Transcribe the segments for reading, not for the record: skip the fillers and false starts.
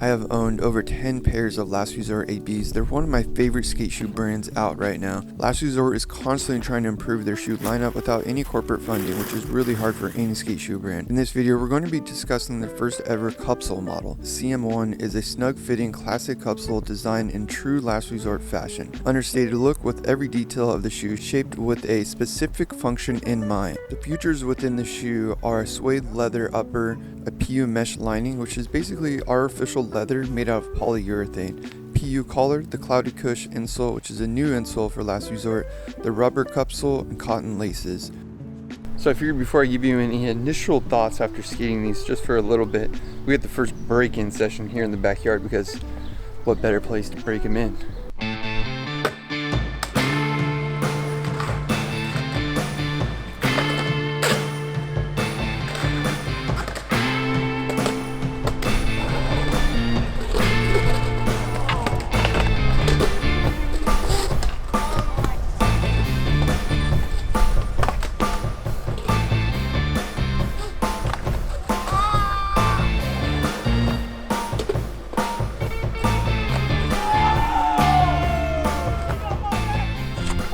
I have owned over 10 pairs of Last Resort ABs. They're one of my favorite skate shoe brands out right now. Last Resort is constantly trying to improve their shoe lineup without any corporate funding, which is really hard for any skate shoe brand. In this video, we're going to be discussing their first ever Cupsole model. CM1 is a snug fitting classic Cupsole designed in true Last Resort fashion. Understated look with every detail of the shoe shaped with a specific function in mind. The features within the shoe are a suede leather upper, a PU mesh lining, which is basically artificial leather made out of polyurethane, PU collar, the cloudy cush insole, which is a new insole for Last Resort, the rubber cupsole, and cotton laces. So I figured before I give you any initial thoughts after skating these just for a little bit, we had the first break-in session here in the backyard because what better place to break them in?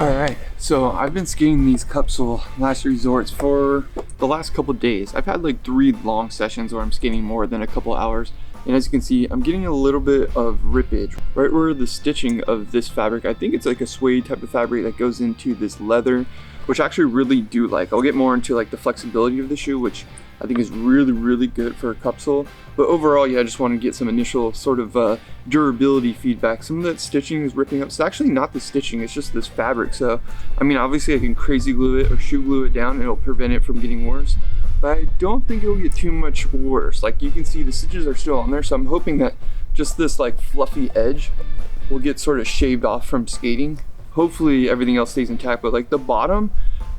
Alright, so I've been skating these Cupsole Last Resorts for the last couple days. I've had like 3 long sessions where I'm skating more than a couple hours, and as you can see, I'm getting a little bit of rippage right where the stitching of this fabric, I think it's like a suede type of fabric that goes into this leather, which I actually really do like. I'll get more into like the flexibility of the shoe, which I think is really good for a Cupsole. But overall, yeah, I just want to get some initial sort of durability feedback. Some of that stitching is ripping up. It's actually not the stitching, it's just this fabric. So, I mean, obviously I can crazy glue it or shoe glue it down and it'll prevent it from getting worse. But I don't think it'll get too much worse. Like you can see the stitches are still on there. So I'm hoping that just this like fluffy edge will get sort of shaved off from skating. Hopefully everything else stays intact, but like the bottom,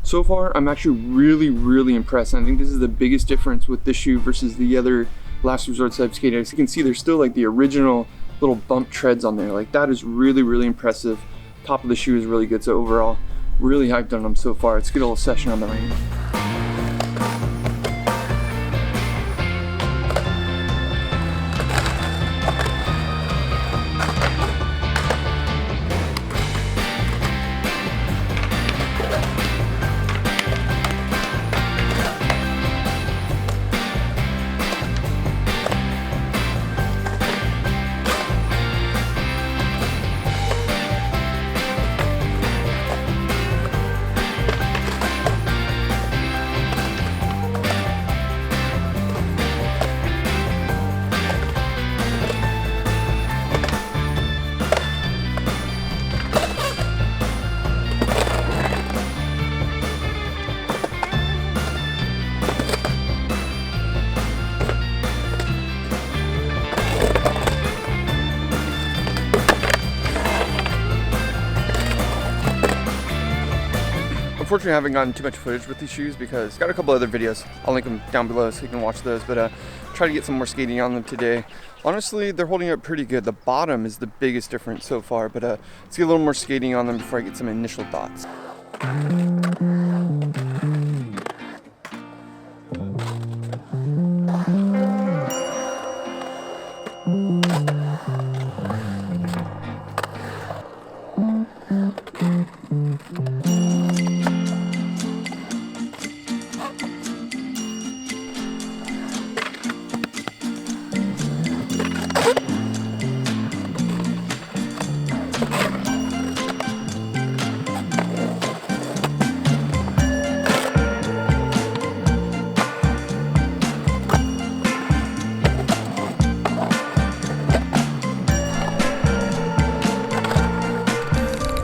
so far, I'm actually really impressed. I think this is the biggest difference with this shoe versus the other Last Resort I've skated. As you can see, there's still like the original little bump treads on there. Like that is really impressive. Top of the shoe is really good. So overall, really hyped on them so far. Let's get a little session on the range. Unfortunately, I haven't gotten too much footage with these shoes because I've got a couple other videos. I'll link them down below so you can watch those, but try to get some more skating on them today. Honestly, they're holding up pretty good. The bottom is the biggest difference so far, but let's get a little more skating on them before I get some initial thoughts.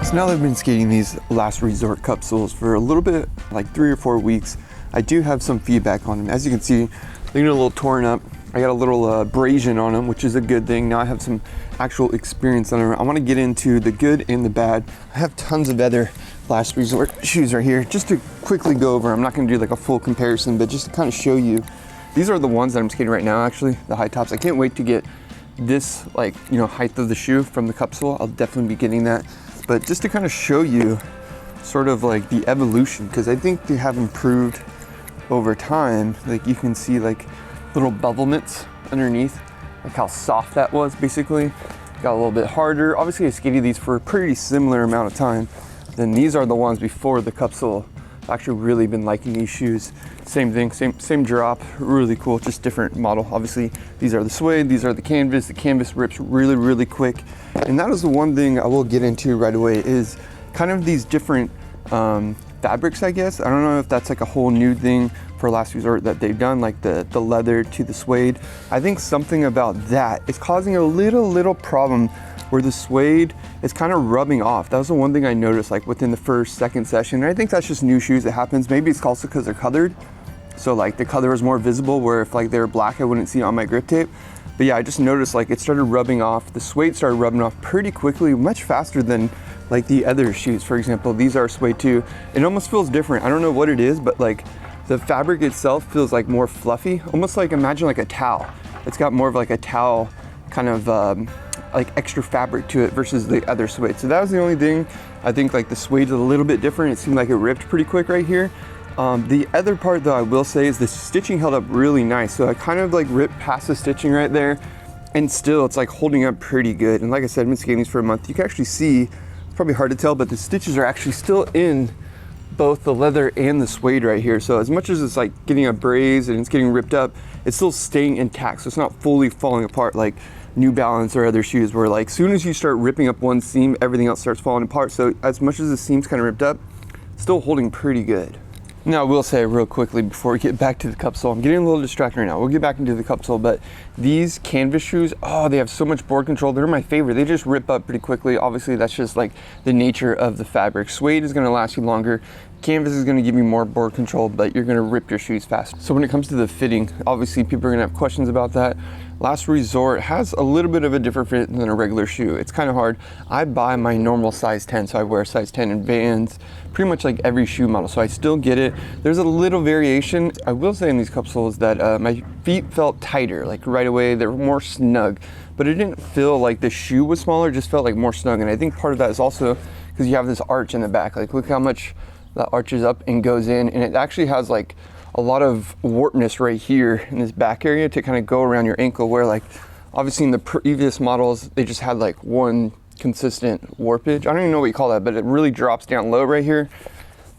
So now that I've been skating these Last Resort Cupsoles for a little bit, like 3 or 4 weeks, I do have some feedback on them. As you can see, they're a little torn up. I got a little abrasion on them, which is a good thing. Now I have some actual experience on them. I want to get into the good and the bad. I have tons of other Last Resort shoes right here. Just to quickly go over, I'm not going to do like a full comparison, but just to kind of show you, these are the ones that I'm skating right now, actually, the high tops. I can't wait to get this, like, you know, height of the shoe from the Cupsole. I'll definitely be getting that. But just to kind of show you sort of like the evolution, because I think they have improved over time. Like you can see like little bevelments underneath. like how soft that was basically. Got a little bit harder. Obviously I skated these for a pretty similar amount of time. Then these are the ones before the Cupsole. I've actually really been liking these shoes. Same thing, same drop, really cool, just different model. Obviously these are the suede, these are the canvas. The canvas rips really, really quick. And that is the one thing I will get into right away is kind of these different fabrics, I guess. I don't know if that's like a whole new thing for Last Resort that they've done, like the leather to the suede. I think something about that is causing a little problem where the suede is kind of rubbing off. That was the one thing I noticed like within the first, second session. And I think that's just new shoes that happens. Maybe it's also because they're colored. So like the color is more visible, where if like they were black, I wouldn't see it on my grip tape. But yeah, I just noticed like it started rubbing off. The suede started rubbing off pretty quickly, much faster than like the other shoes. For example, these are suede too. It almost feels different. I don't know what it is, but like the fabric itself feels like more fluffy, almost like imagine like a towel. It's got more of like a towel kind of like extra fabric to it versus the other suede. So that was the only thing. I think like the suede is a little bit different. It seemed like it ripped pretty quick right here. The other part though I will say is the stitching held up really nice. So I kind of like ripped past the stitching right there, and still it's like holding up pretty good. And like I said, I've been skating these for a month. You can actually see, it's probably hard to tell, but the stitches are actually still in both the leather and the suede right here. So as much as it's like getting a braze and it's getting ripped up, it's still staying intact. So it's not fully falling apart like New Balance or other shoes where like soon as you start ripping up one seam, everything else starts falling apart. So as much as the seam's kind of ripped up, still holding pretty good. Now I will say real quickly before we get back to the Cupsole, I'm getting a little distracted right now. We'll get back into the Cupsole, but these canvas shoes, oh, they have so much board control. They're my favorite. They just rip up pretty quickly. Obviously that's just like the nature of the fabric. Suede is gonna last you longer. Canvas is gonna give you more board control, but you're gonna rip your shoes fast. So when it comes to the fitting, obviously people are gonna have questions about that. Last Resort has a little bit of a different fit than a regular shoe. It's kind of hard. I buy my normal size 10, so I wear size 10 in Vans, pretty much like every shoe model, so I still get it. There's a little variation. I will say in these Cupsoles that my feet felt tighter, like right away, they were more snug, but it didn't feel like the shoe was smaller, it just felt like more snug. And I think part of that is also because you have this arch in the back. Like look how much that arches up and goes in, and it actually has like a lot of warpness right here in this back area to kind of go around your ankle, where like obviously in the previous models they just had like one consistent warpage. I don't even know what you call that, but it really drops down low right here,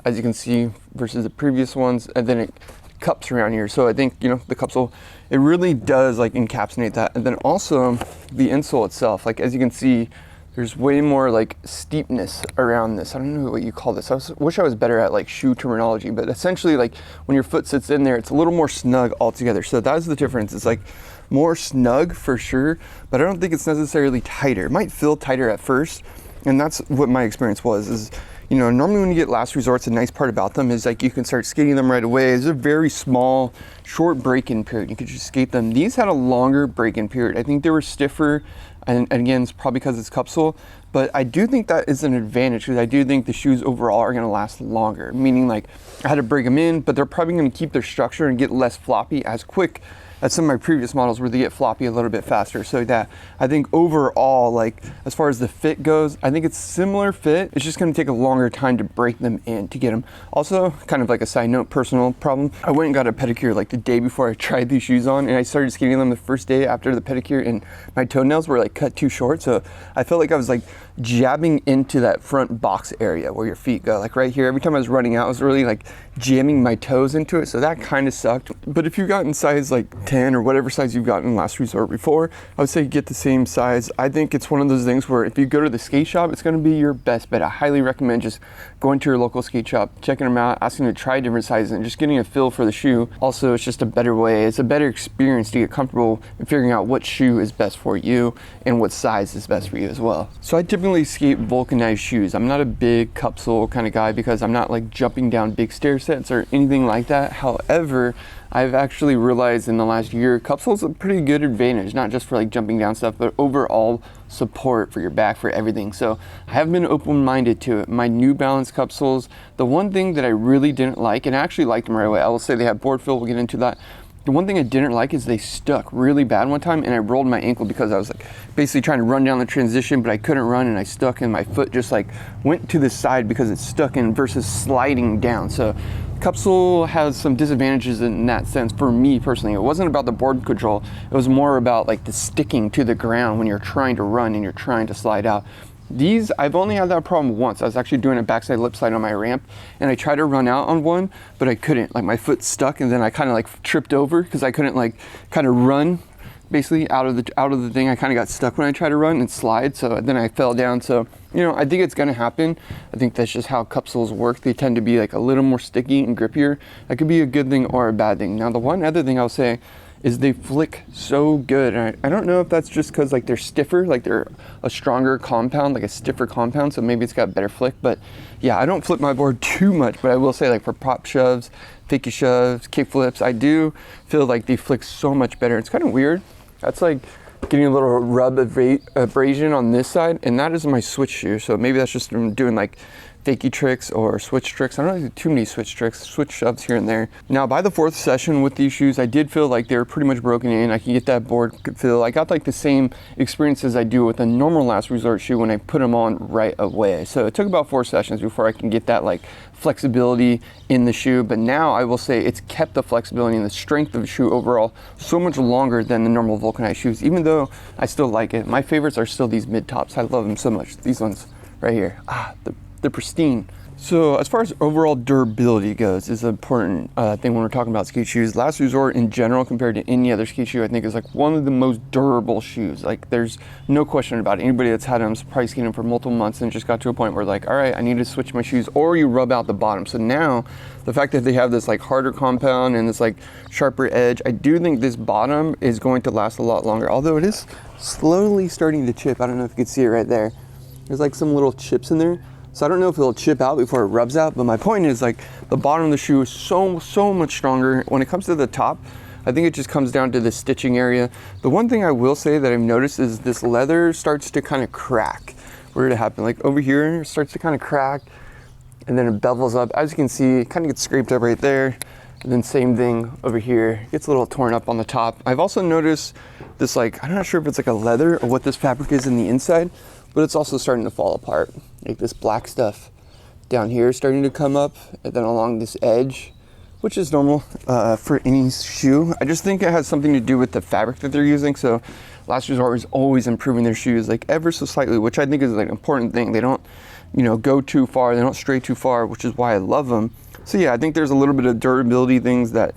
as you can see, versus the previous ones, and then it cups around here. So I think, you know, the Cupsole, it really does like encapsulate that. And then also the insole itself, like as you can see, there's way more like steepness around this. I don't know what you call this. Wish I was better at like shoe terminology, but essentially like when your foot sits in there, it's a little more snug altogether. So that's the difference. It's like more snug for sure, but I don't think it's necessarily tighter. It might feel tighter at first, and that's what my experience was. Is, you know, normally when you get Last Resorts, a nice part about them is like you can start skating them right away. It's a very small, short break-in period. You could just skate them. These had a longer break-in period. I think they were stiffer. And again, it's probably because it's Cupsole, but I do think that is an advantage, because I do think the shoes overall are going to last longer, meaning like I had to break them in, but they're probably going to keep their structure and get less floppy as quick as some of my previous models where they get floppy a little bit faster. So that, I think overall, like as far as the fit goes, I think it's similar fit. It's just going to take a longer time to break them in to get them. Also, kind of like a side note, personal problem, I went and got a pedicure like the day before I tried these shoes on, and I started skating them the first day after the pedicure, and my toenails were like cut too short. So I felt like I was like jabbing into that front box area where your feet go, like right here. Every time I was running out, I was really like jamming my toes into it. So that kind of sucked. But if you've gotten size like 10 or whatever size you've gotten in Last Resort before, I would say get the same size. I think it's one of those things where if you go to the skate shop, it's going to be your best bet. I highly recommend just going to your local skate shop, checking them out, asking them to try different sizes, and just getting a feel for the shoe. Also, it's just a better way. It's a better experience to get comfortable in figuring out what shoe is best for you and what size is best for you as well. So I typically skate vulcanized shoes. I'm not a big Cupsole kind of guy because I'm not like jumping down big stair sets or anything like that. However, I've actually realized in the last year, Cupsole's a pretty good advantage, not just for like jumping down stuff, but overall support for your back, for everything. So I have been open-minded to it. My New Balance Cupsoles, the one thing that I really didn't like, and I actually liked them right away, I will say they have board fill, we'll get into that, The one thing I didn't like is they stuck really bad one time, and I rolled my ankle because I was like basically trying to run down the transition, but I couldn't run, and I stuck, and my foot just like went to the side because it's stuck in versus sliding down. So Cupsole has some disadvantages in that sense for me personally. It wasn't about the board control, it was more about like the sticking to the ground when you're trying to run and you're trying to slide out. These, I've only had that problem once. I was actually doing a backside lip slide on my ramp, and I tried to run out on one, but I couldn't. Like my foot stuck, and then I kind of like tripped over because I couldn't like kind of run basically out of the thing. I kind of got stuck when I tried to run and slide, so then I fell down. So, you know, I think it's gonna happen. I think that's just how Cupsoles work. They tend to be like a little more sticky and grippier. That could be a good thing or a bad thing. Now, the one other thing I'll say is they flick so good. And I don't know if that's just because like they're stiffer, like they're a stronger compound, like a stiffer compound, so maybe it's got better flick. But yeah, I don't flip my board too much, but I will say like for pop shoves, fakie shoves, kick flips, I do feel like they flick so much better. It's kind of weird. That's like getting a little rub abrasion on this side, and that is my switch shoe. So maybe that's just from doing like fakie tricks or switch tricks. I don't do too many switch tricks, switch shoves here and there. Now by the 4th session with these shoes, I did feel like they were pretty much broken in. I can get that board feel. I got like the same experience as I do with a normal last resort shoe when I put them on right away. So it took about 4 sessions before I can get that like flexibility in the shoe, but now I will say it's kept the flexibility and the strength of the shoe overall so much longer than the normal vulcanized shoes, even though I still like it. My favorites are still these mid tops. I love them so much. These ones right here, they're pristine. So as far as overall durability goes, is an important thing when we're talking about skate shoes. Last Resort in general, compared to any other skate shoe, I think is like one of the most durable shoes. Like there's no question about it. Anybody that's had them probably skating them for multiple months and just got to a point where like, all right, I need to switch my shoes, or you rub out the bottom. So now the fact that they have this like harder compound and this like sharper edge, I do think this bottom is going to last a lot longer, although it is slowly starting to chip. I don't know if you can see it right there. There's like some little chips in there. So I don't know if it'll chip out before it rubs out, but my point is like the bottom of the shoe is so much stronger. When it comes to the top, I think it just comes down to the stitching area. The one thing I will say that I've noticed is this leather starts to kind of crack. Where did it happen? Like over here, it starts to kind of crack, and then it bevels up. As you can see, it kind of gets scraped up right there. And then same thing over here, it gets a little torn up on the top. I've also noticed this, like, I'm not sure if it's like a leather or what this fabric is in the inside, but it's also starting to fall apart. Like this black stuff down here is starting to come up, and then along this edge, which is normal for any shoe. I just think it has something to do with the fabric that they're using. So Last Resort is always improving their shoes like ever so slightly, which I think is like an important thing. They don't, you know, go too far, they don't stray too far, which is why I love them. So yeah, I think there's a little bit of durability things that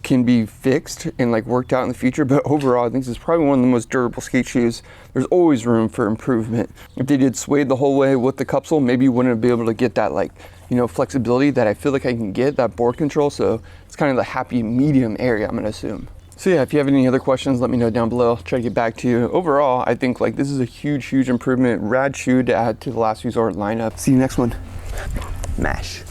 can be fixed and like worked out in the future, but overall I think this is probably one of the most durable skate shoes. There's always room for improvement. If they did suede the whole way with the Cupsole, maybe you wouldn't be able to get that like, you know, flexibility that I feel like I can get, that board control. So it's kind of the happy medium area, I'm gonna assume. So yeah, if you have any other questions, let me know down below. I'll try to get back to you. Overall, I think like this is a huge improvement, rad shoe to add to the Last Resort lineup. See you next one. Mash.